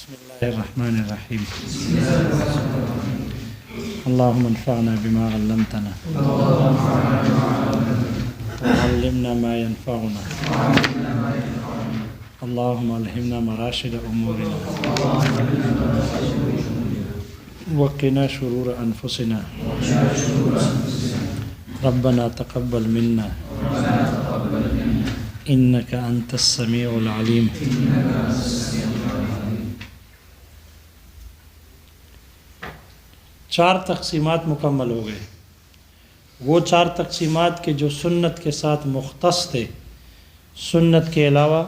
بسم الله الرحمن الرحيم. اللهم انفعنا بما علمتنا وعلمنا ما ينفعنا. اللهم ألهمنا مراشد أمورنا وقنا شرور أنفسنا. ربنا تقبل منا إنك أنت السميع العليم. چار تقسیمات مکمل ہو گئے. وہ چار تقسیمات کے جو سنت کے ساتھ مختص تھے، سنت کے علاوہ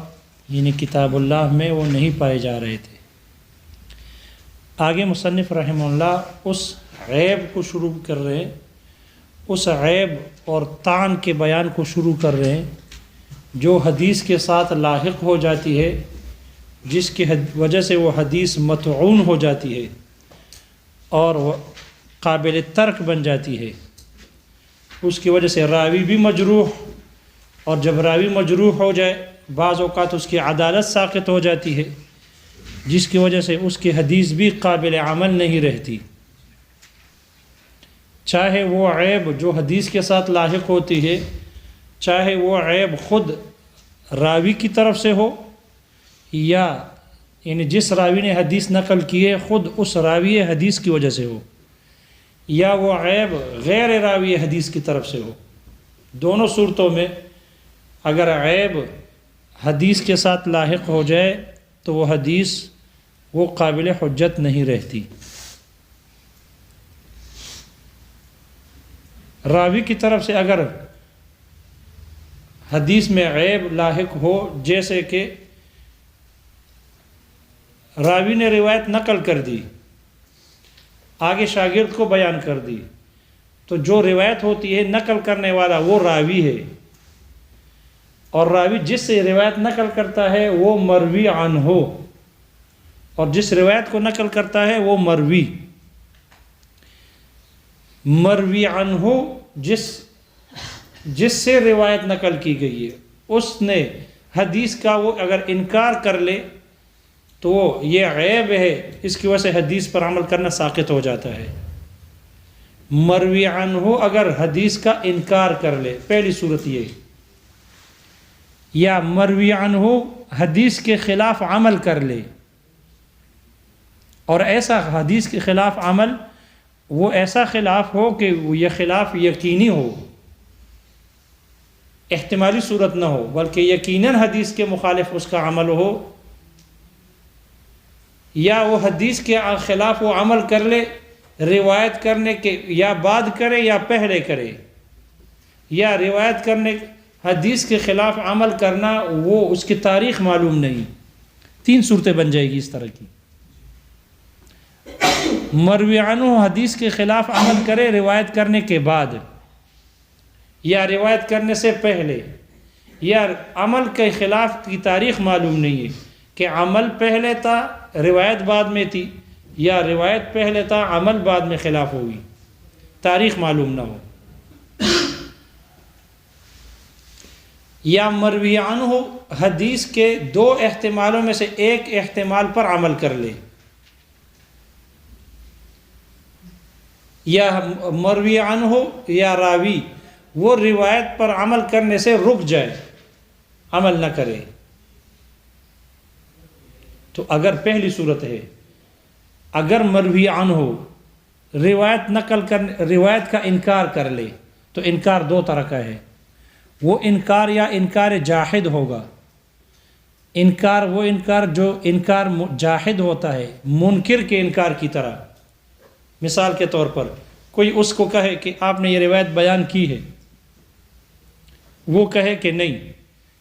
یعنی کتاب اللہ میں وہ نہیں پائے جا رہے تھے. آگے مصنف رحمہ اللہ اس عیب کو شروع کر رہے ہیں، اس عیب اور طعن کے بیان کو شروع کر رہے ہیں جو حدیث کے ساتھ لاحق ہو جاتی ہے، جس کی وجہ سے وہ حدیث مطعون ہو جاتی ہے اور قابل ترک بن جاتی ہے. اس کی وجہ سے راوی بھی مجروح، اور جب راوی مجروح ہو جائے بعض اوقات اس کی عدالت ساقط ہو جاتی ہے، جس کی وجہ سے اس کی حدیث بھی قابل عمل نہیں رہتی. چاہے وہ عیب جو حدیث کے ساتھ لاحق ہوتی ہے، چاہے وہ عیب خود راوی کی طرف سے ہو، یا یعنی جس راوی نے حدیث نقل کی ہے خود اس راوی حدیث کی وجہ سے ہو، یا وہ عیب غیر راوی حدیث کی طرف سے ہو. دونوں صورتوں میں اگر عیب حدیث کے ساتھ لاحق ہو جائے تو وہ حدیث وہ قابل حجت نہیں رہتی. راوی کی طرف سے اگر حدیث میں عیب لاحق ہو، جیسے کہ راوی نے روایت نقل کر دی، آگے شاگرد کو بیان کر دی، تو جو روایت ہوتی ہے نقل کرنے والا وہ راوی ہے، اور راوی جس سے روایت نقل کرتا ہے وہ مروی عنہ، اور جس روایت کو نقل کرتا ہے وہ مروی عنہ جس سے روایت نقل کی گئی ہے، اس نے حدیث کا وہ اگر انکار کر لے تو یہ عیب ہے، اس کی وجہ سے حدیث پر عمل کرنا ساقط ہو جاتا ہے. مروی عنہ اگر حدیث کا انکار کر لے، پہلی صورت یہ، یا مروی عنہ حدیث کے خلاف عمل کر لے، اور ایسا حدیث کے خلاف عمل وہ ایسا خلاف ہو کہ یہ خلاف یقینی ہو، احتمالی صورت نہ ہو بلکہ یقیناً حدیث کے مخالف اس کا عمل ہو، یا وہ حدیث کے خلاف وہ عمل کر لے روایت کرنے کے یا بعد کرے یا پہلے کرے، یا روایت کرنے حدیث کے خلاف عمل کرنا وہ اس کی تاریخ معلوم نہیں. تین صورتیں بن جائے گی اس طرح کی. مروی عنہ حدیث کے خلاف عمل کرے روایت کرنے کے بعد، یا روایت کرنے سے پہلے، یا عمل کے خلاف کی تاریخ معلوم نہیں ہے کہ عمل پہلے تھا روایت بعد میں تھی، یا روایت پہلے تھا عمل بعد میں خلاف ہوگی، تاریخ معلوم نہ ہو. یا مروی عنہ حدیث کے دو احتمالوں میں سے ایک احتمال پر عمل کر لے، یا مروی عنہ یا راوی وہ روایت پر عمل کرنے سے رک جائے، عمل نہ کرے. تو اگر پہلی صورت ہے، اگر مروی عنہ روایت نقل کرنے روایت کا انکار کر لے، تو انکار دو طرح کا ہے. وہ انکار یا انکار جاحد ہوگا. وہ انکار جو انکار جاحد ہوتا ہے، منکر کے انکار کی طرح. مثال کے طور پر کوئی اس کو کہے کہ آپ نے یہ روایت بیان کی ہے، وہ کہے کہ نہیں،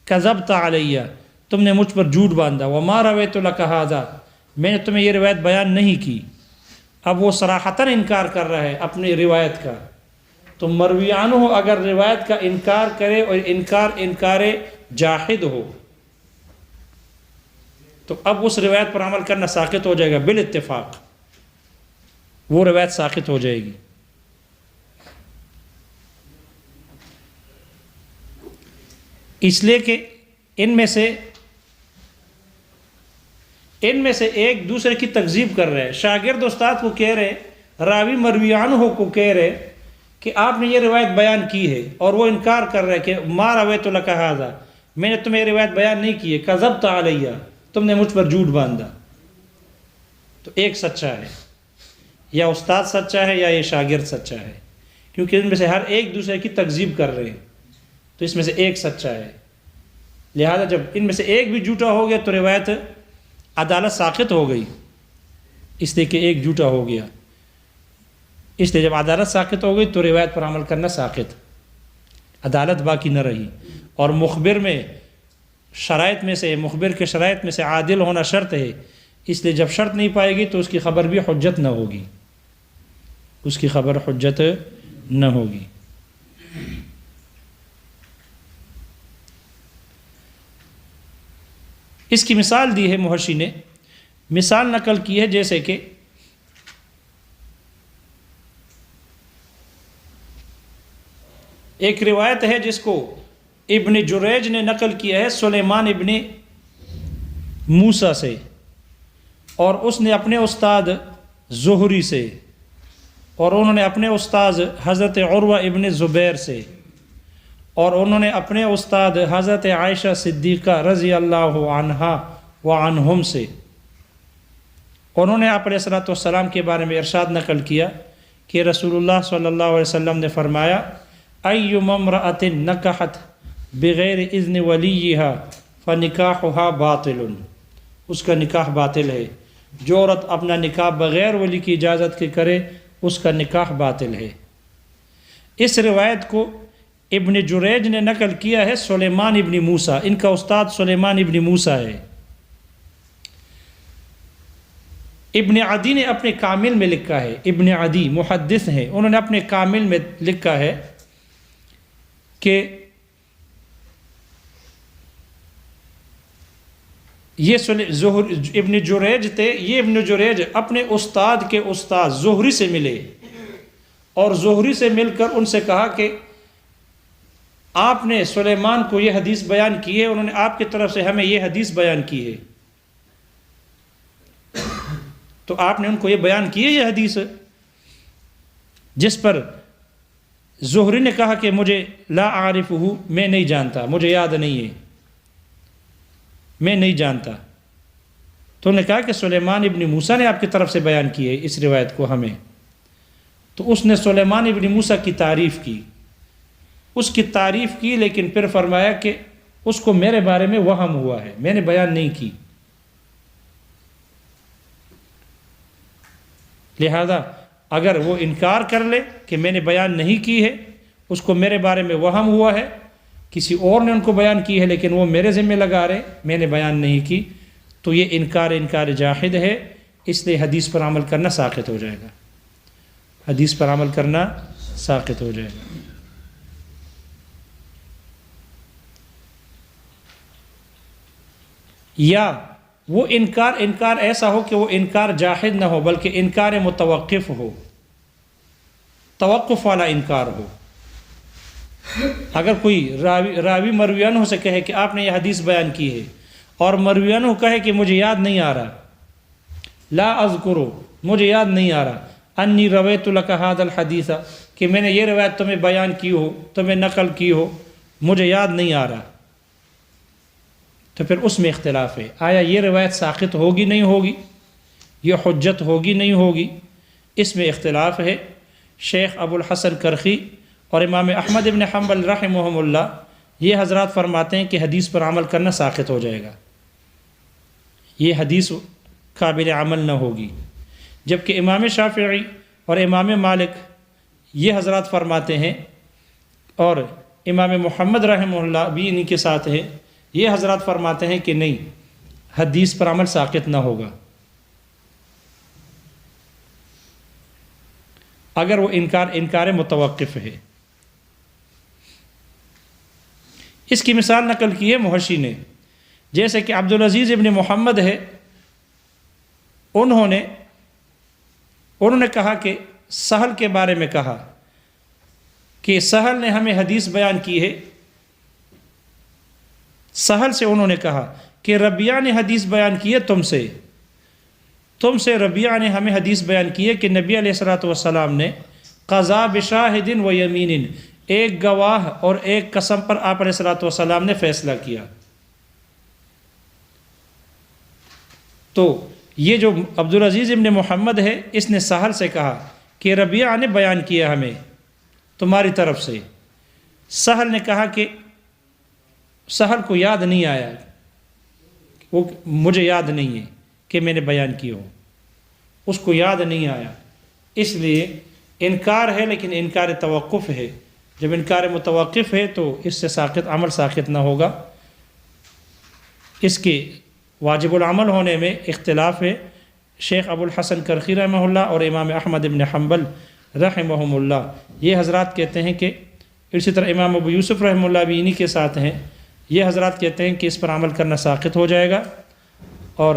کذبت علیہ، تم نے مجھ پر جھوٹ باندھا، وما رویت لک ھذا، میں نے تمہیں یہ روایت بیان نہیں کی. اب وہ صراحتاً انکار کر رہا ہے اپنی روایت کا. تو مروی عنہ اگر روایت کا انکار کرے اور انکار جاحد ہو تو اب اس روایت پر عمل کرنا ساقط ہو جائے گا بالاتفاق، وہ روایت ساقط ہو جائے گی. اس لیے کہ ان میں سے ان میں سے ایک دوسرے کی تکذیب کر رہے ہیں. شاگرد استاد کو کہہ رہے, راوی مروی عنہ کو کہہ رہے کہ آپ نے یہ روایت بیان کی ہے, اور وہ انکار کر رہے کہ ما رویت لک ھذا, میں نے تمہیں یہ روایت بیان نہیں کی ہے, کذبت علیہ, تم نے مجھ پر جھوٹ باندھا. تو ایک سچا ہے, یا استاد سچا ہے یا یہ شاگرد سچا ہے, کیونکہ ان میں سے ہر ایک دوسرے کی تکذیب کر رہے ہیں. تو اس میں سے ایک سچا ہے. لہذا جب ان میں سے ایک بھی جھوٹا ہو گیا تو روایت عدالت ساقط ہو گئی, اس لیے کہ ایک جھوٹا ہو گیا. اس لیے جب عدالت ساقط ہو گئی تو روایت پر عمل کرنا ساقط, عدالت باقی نہ رہی. اور مخبر میں شرائط میں سے, مخبر کے شرائط میں سے عادل ہونا شرط ہے, اس لیے جب شرط نہیں پائے گی تو اس کی خبر بھی حجت نہ ہوگی, اس کی خبر حجت نہ ہوگی. اس کی مثال دی ہے محشی نے, مثال نقل کی ہے جیسے کہ ایک روایت ہے جس کو ابن جریج نے نقل کیا ہے سلیمان ابن موسیٰ سے, اور اس نے اپنے استاد زہری سے, اور انہوں نے اپنے استاد حضرت عروہ ابن زبیر سے, اور انہوں نے اپنے استاد حضرت عائشہ صدیقہ رضی اللہ عنہا وعنہم سے. انہوں نے آپ علیہ الصلوۃ والسلام کے بارے میں ارشاد نقل کیا کہ رسول اللہ صلی اللہ علیہ وسلم نے فرمایا, ایما امرأۃ نکحت بغیر اذن ولیہا فنکاحها باطل, اس کا نکاح باطل ہے. جو عورت اپنا نکاح بغیر ولی کی اجازت کے کرے اس کا نکاح باطل ہے. اس روایت کو ابن جریج نے نقل کیا ہے سلیمان ابن موسیٰ, ان کا استاد سلیمان ابن موسیٰ ہے. ابن عدی نے اپنے کامل میں لکھا ہے, ابن عدی محدث ہیں, انہوں نے اپنے کامل میں لکھا ہے کہ یہ ابن جریج تھے, یہ ابن جریج اپنے استاد کے استاد زہری سے ملے, اور زہری سے مل کر ان سے کہا کہ آپ نے سلیمان کو یہ حدیث بیان کی ہے, انہوں نے آپ کی طرف سے ہمیں یہ حدیث بیان کی ہے. تو آپ نے ان کو یہ بیان کی ہے یہ حدیث, جس پر زہری نے کہا کہ مجھے لا عارفہ, میں نہیں جانتا, مجھے یاد نہیں ہے, میں نہیں جانتا. تو انہوں نے کہا کہ سلیمان ابن موسیٰ نے آپ کی طرف سے بیان کی ہے اس روایت کو ہمیں. تو اس نے سلیمان ابن موسیٰ کی تعریف کی, اس کی تعریف کی, لیکن پھر فرمایا کہ اس کو میرے بارے میں وہم ہوا ہے, میں نے بیان نہیں کی. لہذا اگر وہ انکار کر لے کہ میں نے بیان نہیں کی ہے, اس کو میرے بارے میں وہم ہوا ہے, کسی اور نے ان کو بیان کی ہے لیکن وہ میرے ذمہ لگا رہے, میں نے بیان نہیں کی, تو یہ انکار جاحد ہے. اس لیے حدیث پر عمل کرنا ساقط ہو جائے گا, حدیث پر عمل کرنا ساقط ہو جائے گا. یا وہ انکار ایسا ہو کہ وہ انکار جاحد نہ ہو بلکہ انکار متوقف ہو, توقف والا انکار ہو. اگر کوئی راوی مروی عنہ سے کہے کہ آپ نے یہ حدیث بیان کی ہے, اور مروی عنہ کہے کہ مجھے یاد نہیں آ رہا, لا اذکرو, مجھے یاد نہیں آ رہا, انی رویت لک ھذا الحدیث, کہ میں نے یہ روایت تمہیں بیان کی ہو, تمہیں نقل کی ہو, مجھے یاد نہیں آ رہا, تو پھر اس میں اختلاف ہے. آیا یہ روایت ساقط ہوگی نہیں ہوگی, یہ حجت ہوگی نہیں ہوگی, اس میں اختلاف ہے. شیخ ابو الحسن کرخی اور امام احمد ابن حنبل رحمہم اللہ یہ حضرات فرماتے ہیں کہ حدیث پر عمل کرنا ساقط ہو جائے گا, یہ حدیث قابل عمل نہ ہوگی. جبکہ امام شافعی اور امام مالک یہ حضرات فرماتے ہیں, اور امام محمد رحمہ اللہ بھی انہی کے ساتھ ہے, یہ حضرات فرماتے ہیں کہ نہیں, حدیث پر عمل ساقط نہ ہوگا اگر وہ انکار متوقف ہے. اس کی مثال نقل کی ہے محشی نے, جیسے کہ عبدالعزیز ابن محمد ہے, انہوں نے کہا کہ سہل کے بارے میں کہا کہ سہل نے ہمیں حدیث بیان کی ہے. سہل سے انہوں نے کہا کہ ربیہ نے حدیث بیان کی ہے تم سے, تم سے ربیعہ نے ہمیں حدیث بیان کی ہے کہ نبی علیہ الصلوۃ والسلام نے قضا بشاہد و یمین، ایک گواہ اور ایک قسم پر آپ علیہ الصلوۃ والسلام نے فیصلہ کیا۔ تو یہ جو عبدالعزیز ابن محمد ہے، اس نے سہل سے کہا کہ ربیعہ نے بیان کیا ہمیں تمہاری طرف سے۔ سہل نے کہا کہ سہل کو یاد نہیں آیا، وہ مجھے یاد نہیں ہے کہ میں نے بیان کی ہو، اس کو یاد نہیں آیا، اس لیے انکار ہے، لیکن انکار توقف ہے۔ جب انکار متوقف ہے تو اس سے ساقط عمل ساقط نہ ہوگا، اس کے واجب العمل ہونے میں اختلاف ہے۔ شیخ ابو الحسن کرخی رحمہ اللہ اور امام احمد بن حنبل رحمہم اللہ یہ حضرات کہتے ہیں کہ، اسی طرح امام ابو یوسف رحمہ اللہ بھی انہی کے ساتھ ہیں، یہ حضرات کہتے ہیں کہ اس پر عمل کرنا ساقط ہو جائے گا، اور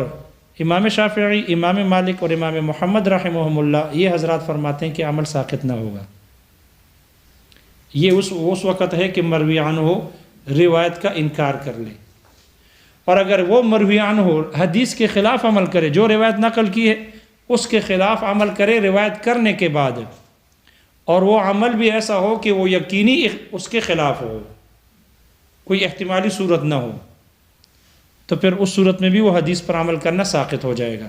امام شافعی، امام مالک اور امام محمد رحمہم اللہ یہ حضرات فرماتے ہیں کہ عمل ساقط نہ ہوگا۔ یہ اس وقت ہے کہ مروی عنہ روایت کا انکار کر لے، اور اگر وہ مروی عنہ حدیث کے خلاف عمل کرے، جو روایت نقل کی ہے اس کے خلاف عمل کرے روایت کرنے کے بعد، اور وہ عمل بھی ایسا ہو کہ وہ یقینی اس کے خلاف ہو، کوئی احتمالی صورت نہ ہو، تو پھر اس صورت میں بھی وہ حدیث پر عمل کرنا ساقط ہو جائے گا۔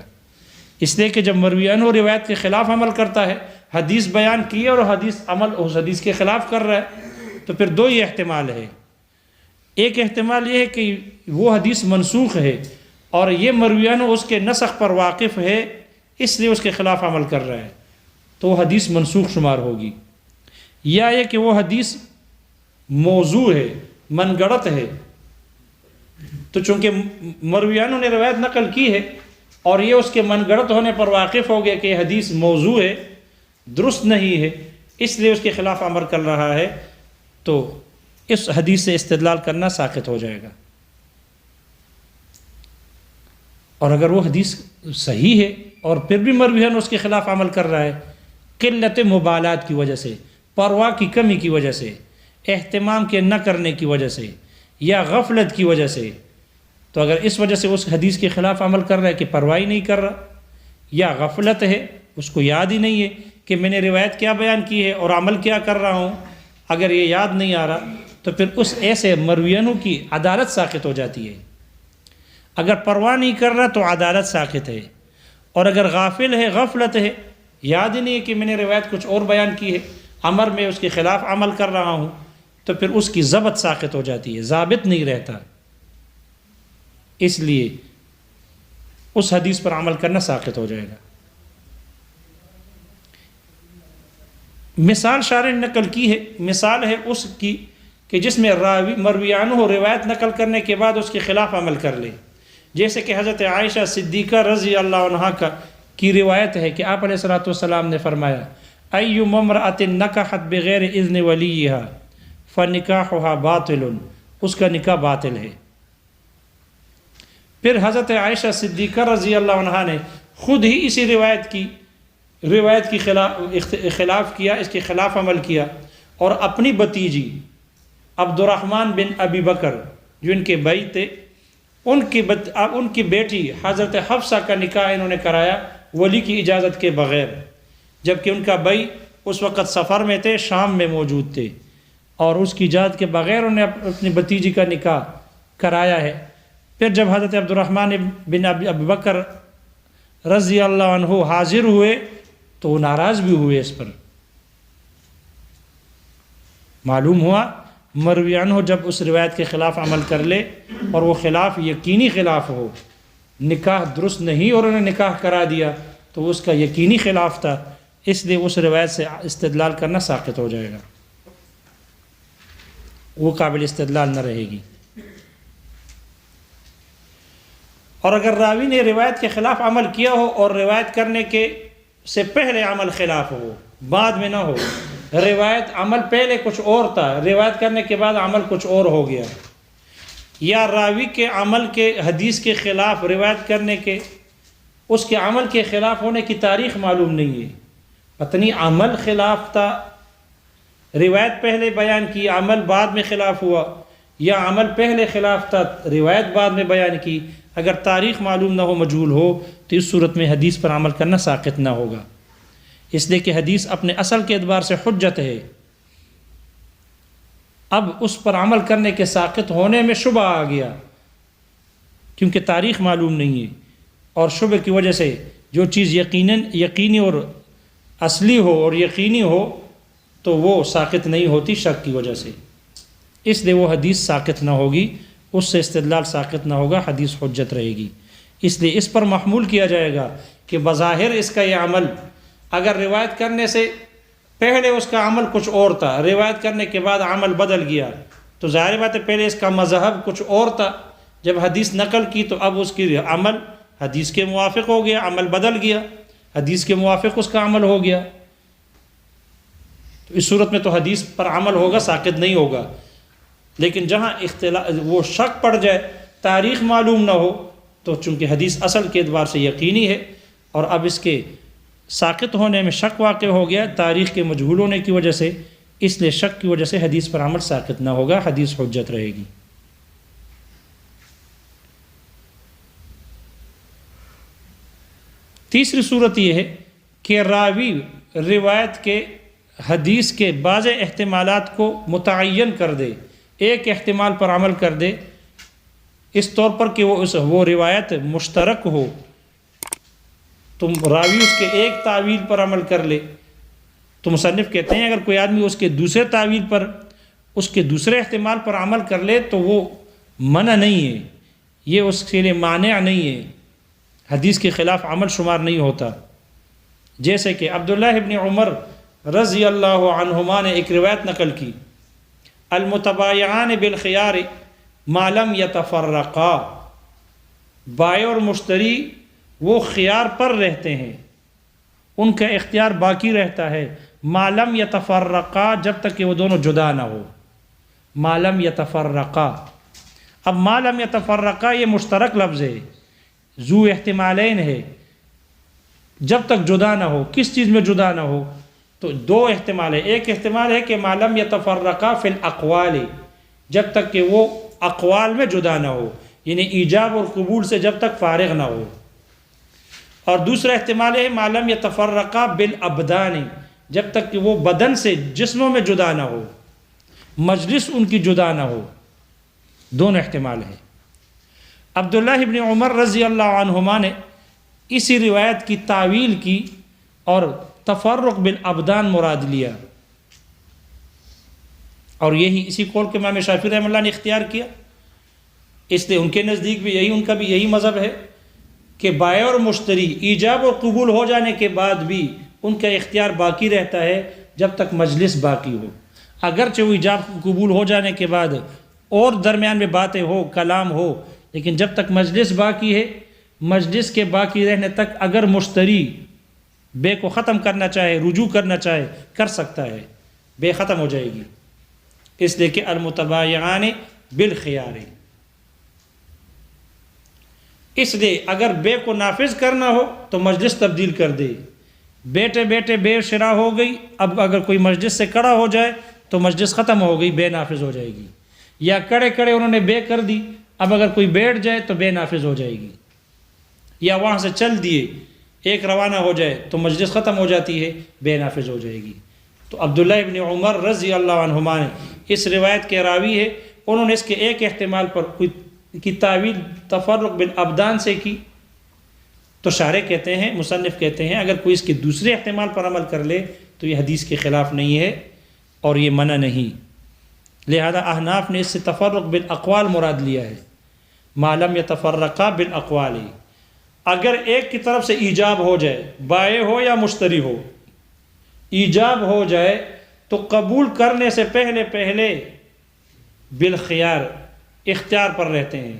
اس لیے کہ جب مروی عنہ روایت کے خلاف عمل کرتا ہے، حدیث بیان کی ہے اور عمل اس حدیث کے خلاف کر رہا ہے، تو پھر دو ہی احتمال ہے۔ ایک احتمال یہ ہے کہ وہ حدیث منسوخ ہے اور یہ مروی عنہ اس کے نسخ پر واقف ہے، اس لیے اس کے خلاف عمل کر رہا ہے، تو وہ حدیث منسوخ شمار ہوگی۔ یا یہ کہ وہ حدیث موضوع ہے، من گڑت ہے، تو چونکہ مروی عنہ نے روایت نقل کی ہے اور یہ اس کے من گڑت ہونے پر واقف ہو گیا کہ یہ حدیث موضوع ہے، درست نہیں ہے، اس لیے اس کے خلاف عمل کر رہا ہے، تو اس حدیث سے استدلال کرنا ساقط ہو جائے گا۔ اور اگر وہ حدیث صحیح ہے اور پھر بھی مروی عنہ اس کے خلاف عمل کر رہا ہے، قلت مبالات کی وجہ سے، پرواہ کی کمی کی وجہ سے، اہتمام کے نہ کرنے کی وجہ سے، یا غفلت کی وجہ سے، تو اگر اس وجہ سے اس حدیث کے خلاف عمل کر رہا ہے کہ پرواہ نہیں کر رہا، یا غفلت ہے، اس کو یاد ہی نہیں ہے کہ میں نے روایت کیا بیان کی ہے اور عمل کیا کر رہا ہوں، اگر یہ یاد نہیں آ رہا تو پھر اس ایسے مروی عنہ کی عدالت ساقط ہو جاتی ہے۔ اگر پرواہ نہیں کر رہا تو عدالت ساقط ہے، اور اگر غافل ہے، غفلت ہے، یاد ہی نہیں ہے کہ میں نے روایت کچھ اور بیان کی ہے، امر میں اس کے خلاف عمل کر رہا ہوں، تو پھر اس کی ضبط ساقط ہو جاتی ہے، ضابط نہیں رہتا، اس لیے اس حدیث پر عمل کرنا ساقط ہو جائے گا۔ مثال شارح نے نقل کی ہے، مثال ہے اس کی کہ جس میں مروی عنہ روایت نقل کرنے کے بعد اس کے خلاف عمل کر لے، جیسے کہ حضرت عائشہ صدیقہ رضی اللہ عنہا کی روایت ہے کہ آپ علیہ الصلوۃ والسلام نے فرمایا، اَيُّمَّ امْرَأَةٍ نَكَحَتْ بِغَيْرِ اِذْنِ وَلِيِّهَا فَنِكَاحُهَا باطل، اس کا نکاح باطل ہے۔ پھر حضرت عائشہ صدیقہ رضی اللہ عنہا نے خود ہی اسی روایت کی خلاف کیا، اس کے خلاف عمل کیا، اور اپنی بتیجی عبد الرحمن بن ابی بکر جو ان کے بھائی تھے، ان کی بیٹی حضرت حفصہ کا نکاح انہوں نے کرایا ولی کی اجازت کے بغیر، جبکہ ان کا بھائی اس وقت سفر میں تھے، شام میں موجود تھے، اور اس کی اجازت کے بغیر انہوں نے اپنی بتیجی کا نکاح کرایا ہے۔ پھر جب حضرت عبد الرحمن بن ابی بکر رضی اللہ عنہ حاضر ہوئے تو وہ ناراض بھی ہوئے اس پر۔ معلوم ہوا مروی عنہ جب اس روایت کے خلاف عمل کر لے اور وہ خلاف یقینی خلاف ہو، نکاح درست نہیں اور انہوں نے نکاح کرا دیا تو وہ اس کا یقینی خلاف تھا، اس لیے اس روایت سے استدلال کرنا ساقط ہو جائے گا، وہ قابل استدلال نہ رہے گی۔ اور اگر راوی نے روایت کے خلاف عمل کیا ہو اور روایت کرنے کے سے پہلے عمل خلاف ہو، بعد میں نہ ہو، روایت عمل پہلے کچھ اور تھا، روایت کرنے کے بعد عمل کچھ اور ہو گیا، یا راوی کے عمل کے حدیث کے خلاف روایت کرنے کے اس کے عمل کے خلاف ہونے کی تاریخ معلوم نہیں ہے، پتہ نہیں عمل خلاف تھا، روایت پہلے بیان کی، عمل بعد میں خلاف ہوا، یا عمل پہلے خلاف تھا، روایت بعد میں بیان کی، اگر تاریخ معلوم نہ ہو، مجہول ہو، تو اس صورت میں حدیث پر عمل کرنا ساقط نہ ہوگا، اس لیے کہ حدیث اپنے اصل کے اعتبار سے حجت ہے۔ اب اس پر عمل کرنے کے ساقط ہونے میں شبہ آ گیا، کیونکہ تاریخ معلوم نہیں ہے، اور شبہ کی وجہ سے جو چیز یقینی اور اصلی ہو اور یقینی ہو تو وہ ساقط نہیں ہوتی شک کی وجہ سے، اس لیے وہ حدیث ساقط نہ ہوگی، اس سے استدلال ساقط نہ ہوگا، حدیث حجت رہے گی۔ اس لیے اس پر محمول کیا جائے گا کہ بظاہر اس کا یہ عمل اگر روایت کرنے سے پہلے اس کا عمل کچھ اور تھا، روایت کرنے کے بعد عمل بدل گیا، تو ظاہر بات ہے پہلے اس کا مذہب کچھ اور تھا، جب حدیث نقل کی تو اب اس کی عمل حدیث کے موافق ہو گیا، عمل بدل گیا، حدیث کے موافق اس کا عمل ہو گیا، تو اس صورت میں تو حدیث پر عمل ہوگا، ساقط نہیں ہوگا۔ لیکن جہاں وہ شک پڑ جائے، تاریخ معلوم نہ ہو، تو چونکہ حدیث اصل کے اعتبار سے یقینی ہے اور اب اس کے ساقط ہونے میں شک واقع ہو گیا تاریخ کے مجہول ہونے کی وجہ سے، اس لیے شک کی وجہ سے حدیث پر عمل ساقط نہ ہوگا، حدیث حجت رہے گی۔ تیسری صورت یہ ہے کہ راوی روایت کے حدیث کے بعض احتمالات کو متعین کر دے، ایک احتمال پر عمل کر دے، اس طور پر کہ وہ روایت مشترک ہو، تو راوی اس کے ایک تعویل پر عمل کر لے، تو مصنف کہتے ہیں اگر کوئی آدمی اس کے دوسرے تعویل پر، اس کے دوسرے احتمال پر عمل کر لے تو وہ منع نہیں ہے، یہ اس کے لیے مانع نہیں ہے، حدیث کے خلاف عمل شمار نہیں ہوتا۔ جیسے کہ عبداللہ ابن عمر رضی اللہ عنہما نے ایک روایت نقل کی، المتبایعان بالخیار ما لم یتفرقا، بائع اور مشتری وہ خیار پر رہتے ہیں، ان کا اختیار باقی رہتا ہے، ما لم یتفرقا، جب تک کہ وہ دونوں جدا نہ ہو، ما لم یتفرقا۔ اب ما لم یتفرقا یہ مشترک لفظ ہے، ذو احتمالین ہے، جب تک جدا نہ ہو، کس چیز میں جدا نہ ہو؟ تو دو احتمال ہے، ایک احتمال ہے کہ ما لم یتفرقا فی الاقوال، جب تک کہ وہ اقوال میں جدا نہ ہو، یعنی ایجاب اور قبول سے جب تک فارغ نہ ہو، اور دوسرا احتمال ہے ما لم یتفرقا بالابدان، جب تک کہ وہ بدن سے جسموں میں جدا نہ ہو، مجلس ان کی جدا نہ ہو، دونوں احتمال ہیں۔ عبداللہ ابن عمر رضی اللہ عنہما نے اسی روایت کی تعویل کی اور تفرق بالابدان مراد لیا، اور اسی قول کے امام شافعی رحمہ اللہ نے اختیار کیا، اس لیے ان کے نزدیک بھی ان کا بھی یہی مذہب ہے کہ بائع اور مشتری ایجاب اور قبول ہو جانے کے بعد بھی ان کا اختیار باقی رہتا ہے جب تک مجلس باقی ہو، اگرچہ وہ ایجاب قبول ہو جانے کے بعد اور درمیان میں باتیں ہو، کلام ہو، لیکن جب تک مجلس باقی ہے، مجلس کے باقی رہنے تک اگر مشتری بے کو ختم کرنا چاہے، رجوع کرنا چاہے، کر سکتا ہے، بے ختم ہو جائے گی، اس لیے کہ المتبایعان بالخیار۔ اس لیے اگر بے کو نافذ کرنا ہو تو مجلس تبدیل کر دے، بیٹے بیٹے بے شرع ہو گئی، اب اگر کوئی مجلس سے کڑا ہو جائے تو مجلس ختم ہو گئی، بے نافذ ہو جائے گی، یا کڑے کڑے انہوں نے بے کر دی، اب اگر کوئی بیٹھ جائے تو بے نافذ ہو جائے گی، یا وہاں سے چل دیے ایک روانہ ہو جائے تو مجلس ختم ہو جاتی ہے، بے نافذ ہو جائے گی۔ تو عبداللہ ابن عمر رضی اللہ عنہما نے اس روایت کے راوی ہے، انہوں نے اس کے ایک احتمال پر کی تعویل تفرق بالابدان سے کی، تو شارح کہتے ہیں، مصنف کہتے ہیں اگر کوئی اس کے دوسرے احتمال پر عمل کر لے تو یہ حدیث کے خلاف نہیں ہے اور یہ منع نہیں، لہذا احناف نے اس سے تفرق بالاقوال مراد لیا ہے، ما لم یتفرقا بالاقوال۔ اگر ایک کی طرف سے ایجاب ہو جائے، بائع ہو یا مشتری ہو، ایجاب ہو جائے تو قبول کرنے سے پہلے بالخیار اختیار پر رہتے ہیں،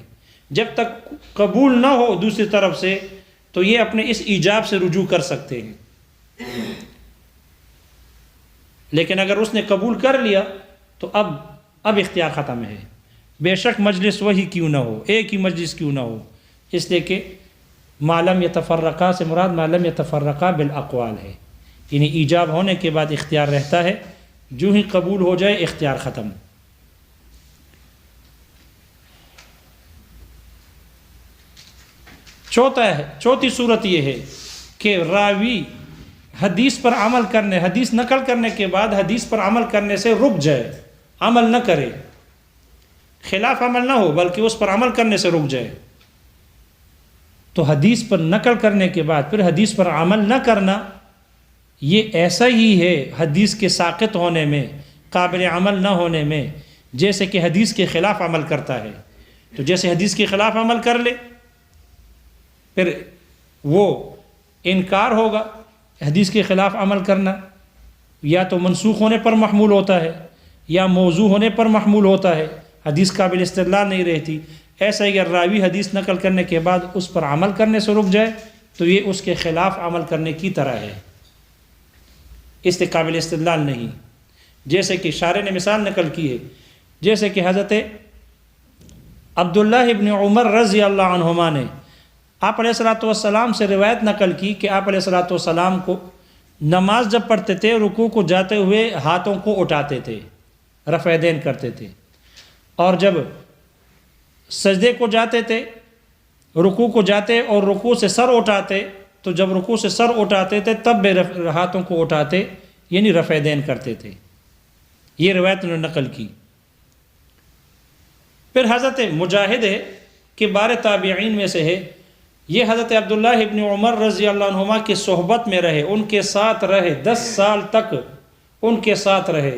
جب تک قبول نہ ہو دوسری طرف سے تو یہ اپنے اس ایجاب سے رجوع کر سکتے ہیں، لیکن اگر اس نے قبول کر لیا تو اب اختیار ختم ہے، بے شک مجلس وہی کیوں نہ ہو، ایک ہی مجلس کیوں نہ ہو، اس لیے کہ ما لم یتفرقا سے مراد ما لم یتفرقا بالاقوال ہے، یعنی ایجاب ہونے کے بعد اختیار رہتا ہے، جو ہی قبول ہو جائے اختیار ختم۔ چوتھی صورت یہ ہے کہ راوی حدیث پر عمل کرنے، حدیث نقل کرنے کے بعد حدیث پر عمل کرنے سے رک جائے، عمل نہ کرے، خلاف عمل نہ ہو بلکہ اس پر عمل کرنے سے رک جائے۔ تو حدیث پر نقل کرنے کے بعد پھر حدیث پر عمل نہ کرنا، یہ ایسا ہی ہے حدیث کے ساقط ہونے میں، قابل عمل نہ ہونے میں، جیسے کہ حدیث کے خلاف عمل کرتا ہے۔ تو جیسے حدیث کے خلاف عمل کر لے پھر وہ انکار ہوگا۔ حدیث کے خلاف عمل کرنا یا تو منسوخ ہونے پر محمول ہوتا ہے یا موضوع ہونے پر محمول ہوتا ہے، حدیث قابل استدلال نہیں رہتی۔ ایسا ہی اگر راوی حدیث نقل کرنے کے بعد اس پر عمل کرنے سے رک جائے تو یہ اس کے خلاف عمل کرنے کی طرح ہے، اس سے قابل استدلال نہیں۔ جیسے کہ شارح نے مثال نقل کی ہے، جیسے کہ حضرت عبداللہ ابن عمر رضی اللہ عنہما نے آپ علیہ السلام سے روایت نقل کی کہ آپ علیہ السلام کو نماز جب پڑھتے تھے رکوع کو جاتے ہوئے ہاتھوں کو اٹھاتے تھے، رفع دین کرتے تھے، اور جب سجدے کو جاتے تھے، رکوع کو جاتے اور رکوع سے سر اٹھاتے، تو جب رکوع سے سر اٹھاتے تھے تب بھی ہاتھوں کو اٹھاتے، یعنی رفع دین کرتے تھے۔ یہ روایت نے نقل کی۔ پھر حضرت مجاہد ہے کہ بار تابعین میں سے ہے، یہ حضرت عبداللہ ابن عمر رضی اللہ عنہما کی صحبت میں رہے، ان کے ساتھ رہے، 10 سال تک ان کے ساتھ رہے۔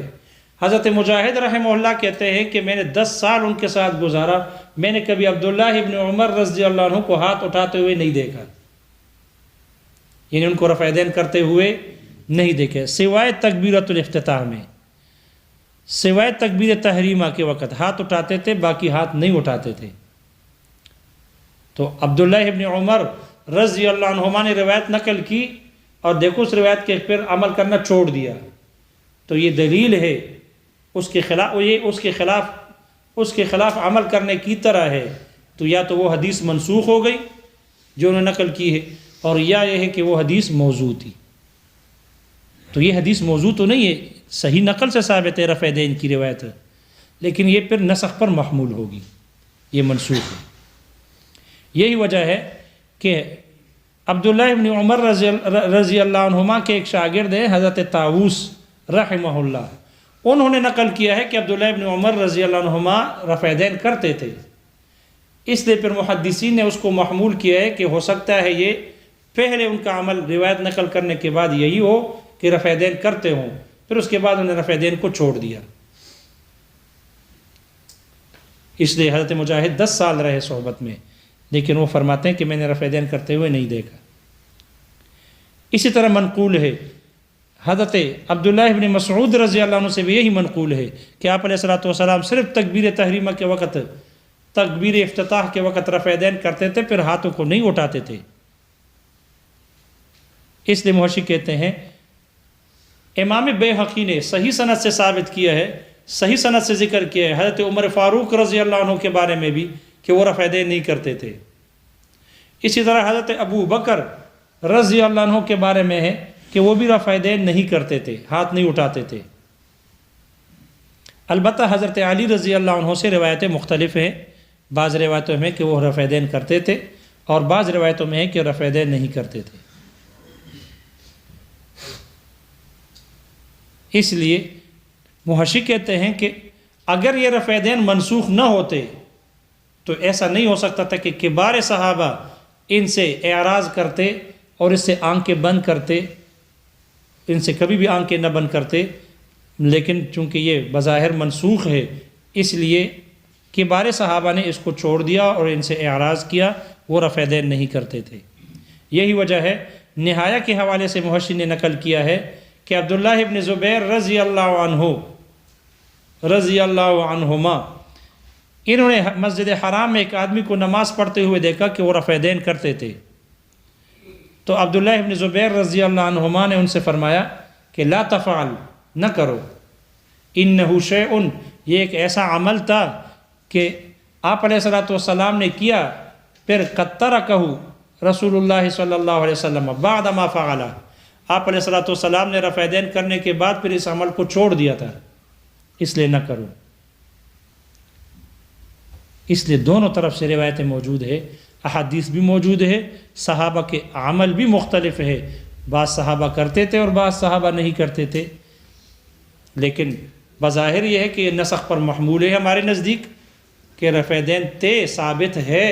حضرت مجاہد رحمہ اللہ کہتے ہیں کہ میں نے 10 سال ان کے ساتھ گزارا، میں نے کبھی عبداللہ ابن عمر رضی اللہ عنہ کو ہاتھ اٹھاتے ہوئے نہیں دیکھا، یعنی ان کو رفع دین کرتے ہوئے نہیں دیکھے، سوائے تکبیرۃ الافتتاح میں، سوائے تکبیر تحریمہ کے وقت ہاتھ اٹھاتے تھے، باقی ہاتھ نہیں اٹھاتے تھے۔ تو عبداللہ ابن عمر رضی اللہ عنہما نے روایت نقل کی اور دیکھو اس روایت کے پھر عمل کرنا چھوڑ دیا، تو یہ دلیل ہے اس کے خلاف، یہ اس کے خلاف عمل کرنے کی طرح ہے۔ تو یا تو وہ حدیث منسوخ ہو گئی جو انہوں نے نقل کی ہے، اور یا یہ ہے کہ وہ حدیث موضوع تھی۔ تو یہ حدیث موضوع تو نہیں ہے، صحیح نقل سے ثابت ہے رفع دین کی روایت ہے، لیکن یہ پھر نسخ پر محمول ہوگی، یہ منسوخ ہے۔ یہی وجہ ہے کہ عبداللہ ابن عمر رضی اللہ عنہما کے ایک شاگرد ہیں حضرت طاووس رحمہ اللہ، انہوں نے نقل کیا ہے کہ عبداللہ ابن عمر رضی اللہ عنہما رفع دین کرتے تھے، اس لیے پھر محدثین نے اس کو محمول کیا ہے کہ ہو سکتا ہے یہ پہلے ان کا عمل روایت نقل کرنے کے بعد یہی ہو کہ رفع دین کرتے ہوں، پھر اس کے بعد انہوں نے رفع دین کو چھوڑ دیا۔ اس لیے حضرت مجاہد 10 سال رہے صحبت میں، لیکن وہ فرماتے ہیں کہ میں نے رفع دین کرتے ہوئے نہیں دیکھا۔ اسی طرح منقول ہے حضرت عبداللہ ابن مسعود رضی اللہ عنہ سے بھی یہی منقول ہے کہ آپ علیہ السلام صرف تکبیر تحریمہ کے وقت، تکبیر افتتاح کے وقت رفع دین کرتے تھے، پھر ہاتھوں کو نہیں اٹھاتے تھے۔ اس لیے محشی کہتے ہیں، امام بیہقی نے صحیح سند سے ثابت کیا ہے، صحیح سند سے ذکر کیا ہے حضرت عمر فاروق رضی اللہ عنہ کے بارے میں بھی کہ وہ رفع دین نہیں کرتے تھے۔ اسی طرح حضرت ابو بکر رضی اللہ عنہ کے بارے میں ہے کہ وہ بھی رفع دین نہیں کرتے تھے، ہاتھ نہیں اٹھاتے تھے۔ البتہ حضرت علی رضی اللہ عنہ سے روایتیں مختلف ہیں، بعض روایتوں میں کہ وہ رفع دین کرتے تھے اور بعض روایتوں میں ہے کہ رفع دین نہیں کرتے تھے۔ اس لیے محشی کہتے ہیں کہ اگر یہ رفع دین منسوخ نہ ہوتے تو ایسا نہیں ہو سکتا تھا کہ کبار صحابہ ان سے اعراض کرتے اور اس سے آنکھیں بند کرتے، ان سے کبھی بھی آنکھیں نہ بند کرتے، لیکن چونکہ یہ بظاہر منسوخ ہے اس لیے کبار صحابہ نے اس کو چھوڑ دیا اور ان سے اعراض کیا، وہ رفع دین نہیں کرتے تھے۔ یہی وجہ ہے، نہایہ کے حوالے سے محشی نے نقل کیا ہے کہ عبداللہ ابن زبیر رضی اللہ عنہما انہوں نے مسجد حرام میں ایک آدمی کو نماز پڑھتے ہوئے دیکھا کہ وہ رفع دین کرتے تھے، تو عبداللہ ابن زبیر رضی اللہ عنہما نے ان سے فرمایا کہ لا تفعل، نہ کرو، انہ شیء، یہ ایک ایسا عمل تھا کہ آپ علیہ السلام نے کیا، پھر قد ترکہ رسول اللہ صلی اللہ علیہ وسلم بعد ما فعل، آپ علیہ السلام نے رفع دین کرنے کے بعد پھر اس عمل کو چھوڑ دیا تھا، اس لیے نہ کرو۔ اس لیے دونوں طرف سے روایتیں موجود ہے، احادیث بھی موجود ہے، صحابہ کے عمل بھی مختلف ہے، بعض صحابہ کرتے تھے اور بعض صحابہ نہیں کرتے تھے، لیکن بظاہر یہ ہے کہ یہ نسخ پر محمول ہے ہمارے نزدیک کہ رفع دین ثابت ہے،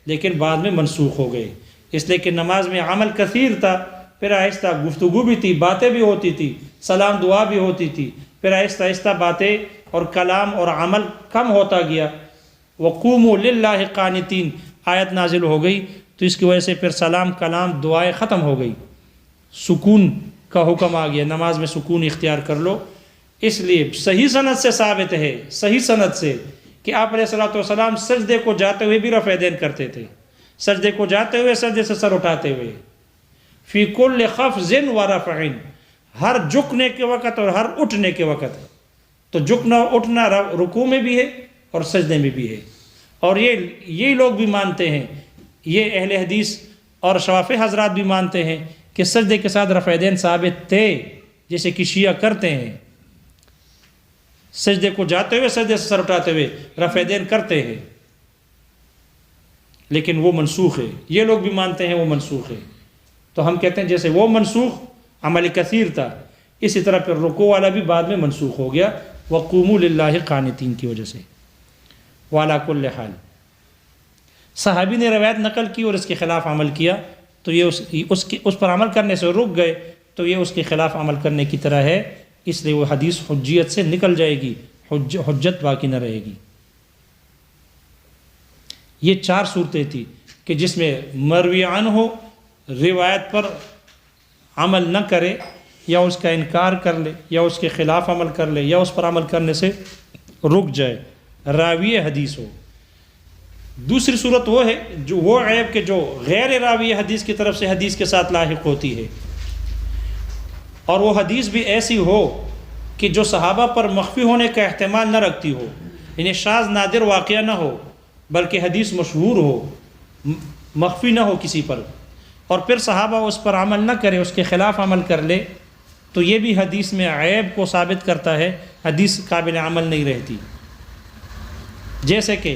لیکن بعد میں منسوخ ہو گئے، اس لیے کہ نماز میں عمل کثیر تھا، پھر آہستہ گفتگو بھی تھی، باتیں بھی ہوتی تھی، سلام دعا بھی ہوتی تھی، پھر آہستہ آہستہ باتیں اور کلام اور عمل کم ہوتا گیا۔ وَقُومُوا لِلَّهِ قَانِتِينَ آیت نازل ہو گئی، تو اس کی وجہ سے پھر سلام کلام دعائیں ختم ہو گئی، سکون کا حکم آ گیا، نماز میں سکون اختیار کر لو۔ اس لیے صحیح سند سے ثابت ہے، صحیح سند سے، کہ آپ علیہ الصلوۃ والسلام سجدے کو جاتے ہوئے بھی رفع دین کرتے تھے، سجدے کو جاتے ہوئے، سجدے سے سر اٹھاتے ہوئے، فی کل خفض و رفع، ہر جھکنے کے وقت اور ہر اٹھنے کے وقت۔ تو جھکنا اٹھنا رکوع میں بھی ہے اور سجدے میں بھی ہے، اور یہی لوگ بھی مانتے ہیں، یہ اہل حدیث اور شوافی حضرات بھی مانتے ہیں کہ سجدے کے ساتھ رفع دین ثابت تھے، جیسے کہ شیعہ کرتے ہیں، سجدے کو جاتے ہوئے سجدے سے سر اٹھاتے ہوئے رفع دین کرتے ہیں، لیکن وہ منسوخ ہے، یہ لوگ بھی مانتے ہیں وہ منسوخ ہے۔ تو ہم کہتے ہیں جیسے وہ منسوخ عمل کثیر تھا، اسی طرح پھر رکوع والا بھی بعد میں منسوخ ہو گیا، وَقُومُوا لِلَّهِ قَانِتِينَ کی وجہ سے۔ وَعَلَى كُلِّ حال، صحابی نے روایت نقل کی اور اس کے خلاف عمل کیا، تو یہ اس پر عمل کرنے سے رک گئے، تو یہ اس کے خلاف عمل کرنے کی طرح ہے، اس لیے وہ حدیث حجیت سے نکل جائے گی، حجت باقی نہ رہے گی۔ یہ 4 صورتیں تھی کہ جس میں مروی عنہ ہو، روایت پر عمل نہ کرے، یا اس کا انکار کر لے، یا اس کے خلاف عمل کر لے، یا اس پر عمل کرنے سے رک جائے، راوی حدیث ہو۔ دوسری صورت وہ ہے جو وہ عیب کہ جو غیر راوی حدیث کی طرف سے حدیث کے ساتھ لاحق ہوتی ہے، اور وہ حدیث بھی ایسی ہو کہ جو صحابہ پر مخفی ہونے کا احتمال نہ رکھتی ہو، یعنی شاذ نادر واقعہ نہ ہو، بلکہ حدیث مشہور ہو، مخفی نہ ہو کسی پر، اور پھر صحابہ اس پر عمل نہ کرے، اس کے خلاف عمل کر لے، تو یہ بھی حدیث میں عیب کو ثابت کرتا ہے، حدیث قابل عمل نہیں رہتی۔ جیسے کہ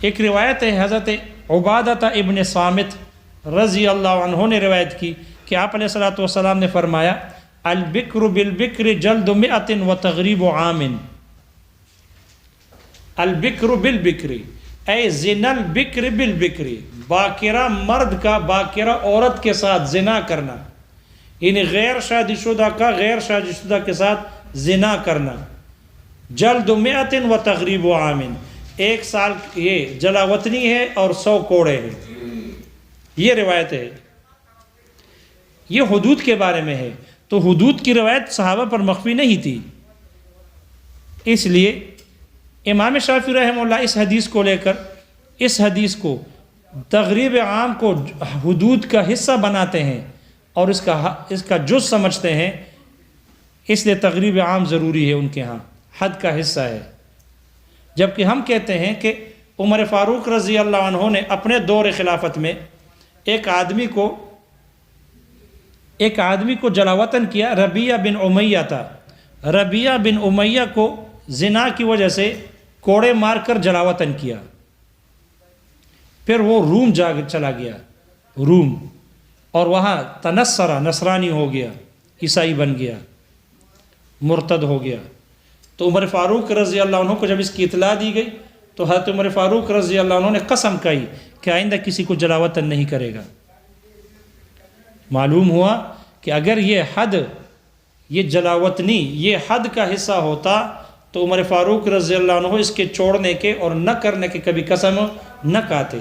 ایک روایت ہے، حضرت عبادہ ابن صامت رضی اللہ عنہ نے روایت کی کہ آپ علیہ الصلوۃ والسلام نے فرمایا، البکر بالبکر جلد مئۃ وتغریب عام۔ البکر بالبکر اے زنا البکر بالبکر، باکرہ مرد کا باکرہ عورت کے ساتھ زنا کرنا، یعنی غیر شادی شدہ کا غیر شادی شدہ کے ساتھ زنا کرنا، جلد مئۃ وتغریب عام، 1 سال یہ جلاوطنی ہے اور 100 کوڑے ہیں، یہ روایت ہے، یہ حدود کے بارے میں ہے۔ تو حدود کی روایت صحابہ پر مخفی نہیں تھی، اس لیے امام شافعی رحمہ اللہ اس حدیث کو لے کر، اس حدیث کو تغریب عام کو حدود کا حصہ بناتے ہیں اور اس کا جز سمجھتے ہیں، اس لیے تغریب عام ضروری ہے ان کے ہاں، حد کا حصہ ہے۔ جبکہ ہم کہتے ہیں کہ عمر فاروق رضی اللہ عنہ نے اپنے دور خلافت میں ایک آدمی کو جلاوطن کیا، ربیعہ بن امیہ تھا، ربیعہ بن امیہ کو زنا کی وجہ سے کوڑے مار کر جلاوطن کیا، پھر وہ روم چلا گیا، روم، اور وہاں تنصرہ، نصرانی ہو گیا، عیسائی بن گیا، مرتد ہو گیا۔ تو عمر فاروق رضی اللہ عنہ کو جب اس کی اطلاع دی گئی تو حضرت عمر فاروق رضی اللہ عنہ نے قسم کھائی کہ آئندہ کسی کو جلاوطن نہیں کرے گا۔ معلوم ہوا کہ اگر یہ جلاوطنی یہ حد کا حصہ ہوتا تو عمر فاروق رضی اللہ عنہ اس کے چھوڑنے کے اور نہ کرنے کے کبھی قسم نہ کھاتے۔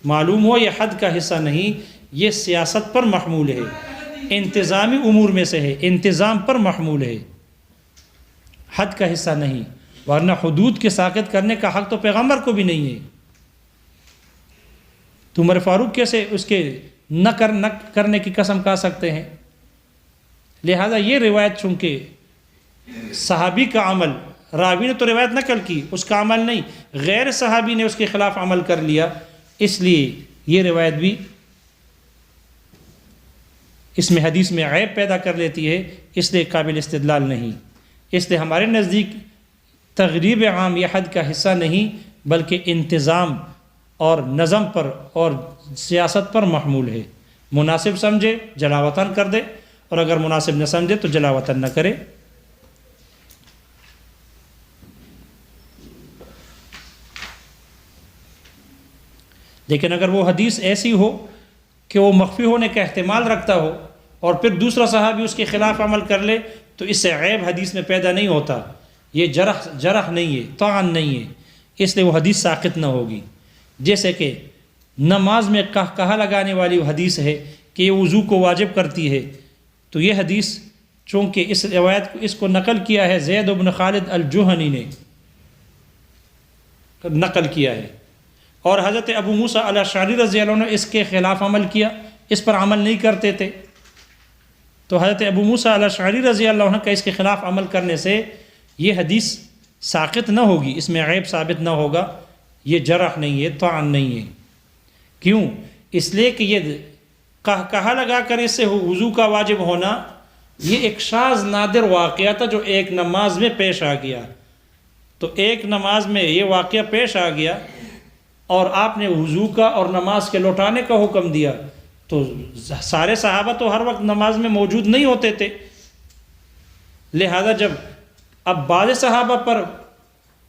معلوم ہوا یہ حد کا حصہ نہیں، یہ سیاست پر محمول ہے، انتظامی امور میں سے ہے، انتظام پر محمول ہے، حد کا حصہ نہیں، ورنہ حدود کے ساقط کرنے کا حق تو پیغمبر کو بھی نہیں ہے۔ تو عمر فاروق کیسے اس کے نہ کرنے کی قسم کھا سکتے ہیں؟ لہذا یہ روایت چونکہ صحابی کا عمل، راوی نے تو روایت نقل کی، اس کا عمل نہیں، غیر صحابی نے اس کے خلاف عمل کر لیا، اس لیے یہ روایت بھی اس میں حدیث میں عیب پیدا کر لیتی ہے، اس لیے قابل استدلال نہیں۔ اس لیے ہمارے نزدیک تغریب عام یہ حد کا حصہ نہیں، بلکہ انتظام اور نظم پر اور سیاست پر محمول ہے۔ مناسب سمجھے جلا وطن کر دے، اور اگر مناسب نہ سمجھے تو جلا وطن نہ کرے۔ لیکن اگر وہ حدیث ایسی ہو کہ وہ مخفی ہونے کا احتمال رکھتا ہو اور پھر دوسرا صحابی اس کے خلاف عمل کر لے تو اس سے عیب حدیث میں پیدا نہیں ہوتا، یہ جرح نہیں ہے، طعن نہیں ہے، اس لیے وہ حدیث ساقط نہ ہوگی۔ جیسے کہ نماز میں کہا لگانے والی حدیث ہے کہ یہ وضو کو واجب کرتی ہے، تو یہ حدیث چونکہ اس روایت کو اس کو نقل کیا ہے زید بن خالد الجہنی نے نقل کیا ہے، اور حضرت ابو موسیٰ الاشعری رضی اللہ عنہ نے اس کے خلاف عمل کیا، اس پر عمل نہیں کرتے تھے، تو حضرت ابو موسیٰ الاشعری رضی اللہ عنہ کا اس کے خلاف عمل کرنے سے یہ حدیث ساقط نہ ہوگی، اس میں عیب ثابت نہ ہوگا، یہ جرح نہیں ہے، طعن نہیں ہے۔ کیوں؟ اس لیے کہ یہ کہا لگا کر اس سے وضو کا واجب ہونا یہ ایک شاذ نادر واقعہ تھا جو ایک نماز میں پیش آ گیا، تو ایک نماز میں یہ واقعہ پیش آ گیا اور آپ نے وضو کا اور نماز کے لوٹانے کا حکم دیا، تو سارے صحابہ تو ہر وقت نماز میں موجود نہیں ہوتے تھے، لہذا جب اب بعض صحابہ پر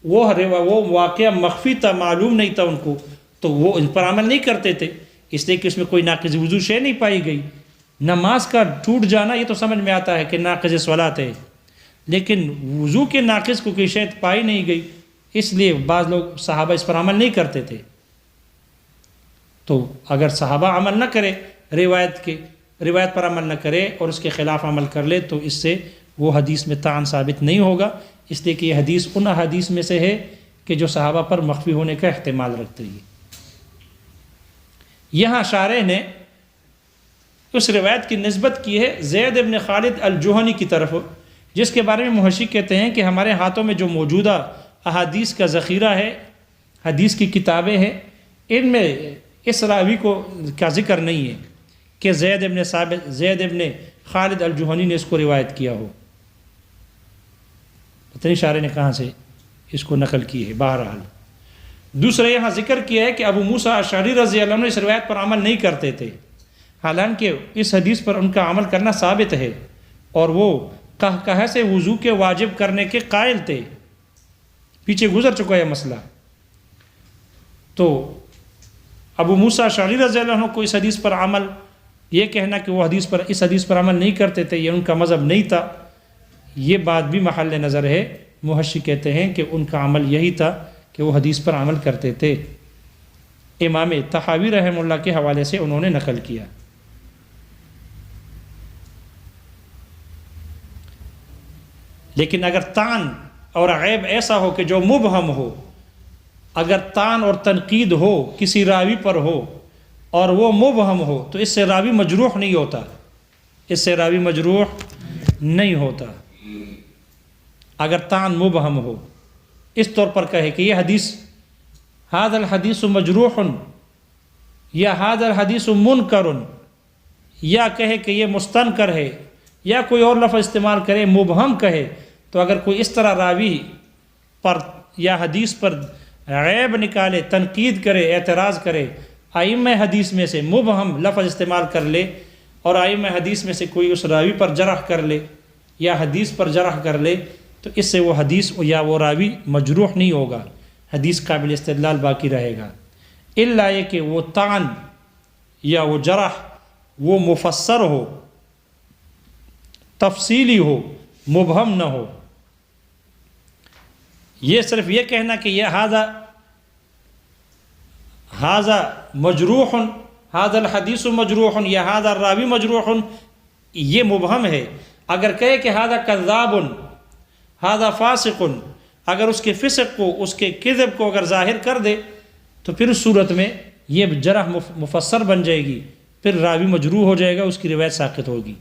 وہ واقعہ مخفی تھا، معلوم نہیں تھا ان کو، تو وہ ان پر عمل نہیں کرتے تھے، اس لیے کہ اس میں کوئی ناقض وضو شے نہیں پائی گئی۔ نماز کا ٹوٹ جانا یہ تو سمجھ میں آتا ہے کہ ناقض صلاۃ ہے، لیکن وضو کے ناقص کو کوئی شے پائی نہیں گئی، اس لیے بعض لوگ صحابہ اس پر عمل نہیں کرتے تھے۔ تو اگر صحابہ عمل نہ کرے روایت پر عمل نہ کرے اور اس کے خلاف عمل کر لے تو اس سے وہ حدیث میں طعن ثابت نہیں ہوگا، اس لیے کہ یہ حدیث ان حدیث میں سے ہے کہ جو صحابہ پر مخفی ہونے کا احتمال رکھتی ہے۔ یہاں شارح نے اس روایت کی نسبت کی ہے زید بن خالد الجہنی کی طرف، جس کے بارے میں محشی کہتے ہیں کہ ہمارے ہاتھوں میں جو موجودہ احادیث کا ذخیرہ ہے، حدیث کی کتابیں ہیں، ان میں اس راوی کا ذکر نہیں ہے کہ زید بن خالد الجہنی نے اس کو روایت کیا ہو، پتہ نہیں شارح نے کہاں سے اس کو نقل کی ہے۔ بہرحال دوسرا یہاں ذکر کیا ہے کہ ابو موسیٰ اشعری رضی اللہ عنہ اس روایت پر عمل نہیں کرتے تھے، حالانکہ اس حدیث پر ان کا عمل کرنا ثابت ہے اور وہ کہہ سے وضو کے واجب کرنے کے قائل تھے، پیچھے گزر چکا ہے مسئلہ۔ تو ابو موسیٰ اشعری رضی اللہ عنہ کو اس حدیث پر عمل، یہ کہنا کہ وہ اس حدیث پر عمل نہیں کرتے تھے، یہ ان کا مذہب نہیں تھا، یہ بات بھی محل نظر ہے۔ محشی کہتے ہیں کہ ان کا عمل یہی تھا کہ وہ حدیث پر عمل کرتے تھے، امام طحاوی رحمہ اللہ کے حوالے سے انہوں نے نقل کیا۔ لیکن اگر طعن اور عیب ایسا ہو کہ جو مبہم ہو، اگر طعن اور تنقید ہو کسی راوی پر ہو اور وہ مبہم ہو تو اس سے راوی مجروح نہیں ہوتا، اس سے راوی مجروح نہیں ہوتا۔ اگر طعن مبہم ہو، اس طور پر کہے کہ یہ حدیث ھذا الحدیث مجروح یا ھذا الحدیث منکر، یا کہے کہ یہ مستنکر ہے، یا کوئی اور لفظ استعمال کرے مبہم کہے، تو اگر کوئی اس طرح راوی پر یا حدیث پر عیب نکالے، تنقید کرے، اعتراض کرے، ائمہ حدیث میں سے مبہم لفظ استعمال کر لے اور ائمہ حدیث میں سے کوئی اس راوی پر جرح کر لے یا حدیث پر جرح کر لے، تو اس سے وہ حدیث یا وہ راوی مجروح نہیں ہوگا، حدیث قابل استدلال باقی رہے گا، الا یہ کہ وہ طعن یا وہ جرح وہ مفسر ہو، تفصیلی ہو، مبہم نہ ہو۔ یہ صرف یہ کہنا کہ یہ ھذا مجروح، ھذا الحدیث مجروح یا ھذا الراوی مجروح، یہ مبہم ہے۔ اگر کہے کہ ھذا کذاب، ھذا فاسق، اگر اس کے فسق کو، اس کے کذب کو اگر ظاہر کر دے تو پھر اس صورت میں یہ جرح مفسر بن جائے گی، پھر راوی مجروح ہو جائے گا، اس کی روایت ساقط ہوگی۔